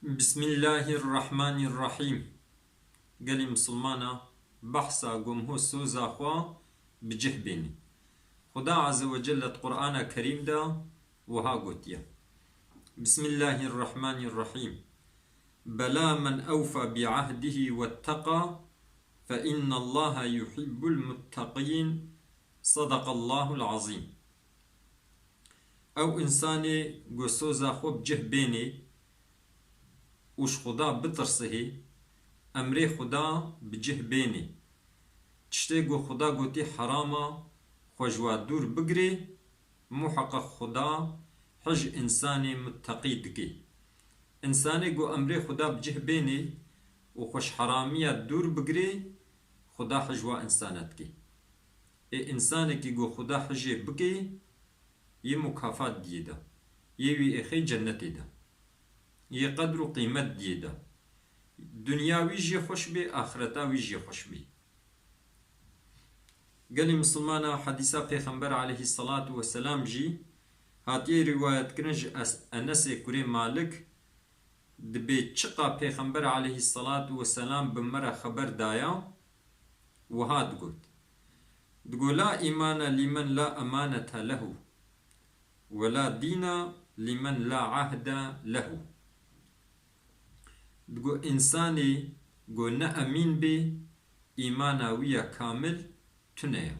بسم الله الرحمن الرحيم. قالي مسلمانا بحثا قم هو سوزا خوا بجه بيني خدا عز وجل القرآن كريم دا وها قوتيا. بسم الله الرحمن الرحيم. بلى من أوفى بعهده واتقى فإن الله يحب المتقين. صدق الله العظيم. أو إنساني قو سوزا خوا بجه بيني وش خدا بترسه امری خدا بجه بینی تشتی گو خدا گوتی حراما خوشوا دور بگری محقق خدا حج انسانی متقی دگی انسانی گو امری خدا بجه بینی و خوش حرامیت دور بگری خدا حجوا انسانت کی ای انسانی کی گو خدا حج بگی یه مکافات دیده یه وی اخی جنتی ده یه قدر و قیمت دیده دنیاوی جی خوش بی آخرتاوی جی خوش بی. قال مسلمانا حديثا پیغمبر عليه الصلاة والسلام جي هاتي رواية كنج أنس كوري مالك دبي چقا پیغمبر عليه الصلاة والسلام بمرا خبر دايا وهاد قلت تقول لا إيمان لمن لا أمانة له ولا دين لمن لا عهد له. دگو انسانی گو نه امین بی ایماناویه کامل تونه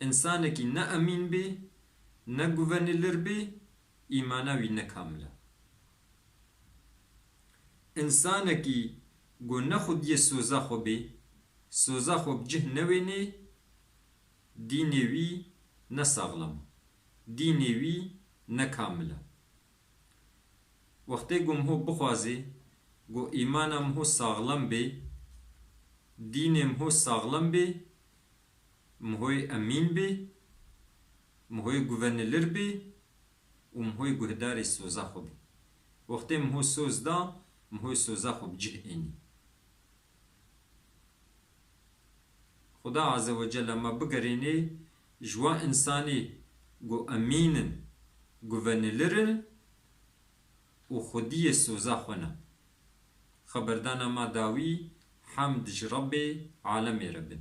انسانی که نه امین بی نه گوونیلر بی ایماناوی نه کامله انسانی که گو نه خودی سوزا خو بی سوزا خو بجه نوینی دینی وی نه ساغلم دینی وی نه کامله وقتی گم هو بخوازی گو ایمانم هو ساغلم بی دینم هو ساغلم بی مهوی امین بی مهوی گوونلر بی و مهوی گهداری سوزا خو بی وقتی مهو سوز دا مهوی سوزا خو بجه اینی خدا عز وجل ما بگرینی جوا انسانی گو امینن گوونلرن و خودی سوزا خونه خبردانا ما داوي حمد رب عالم رب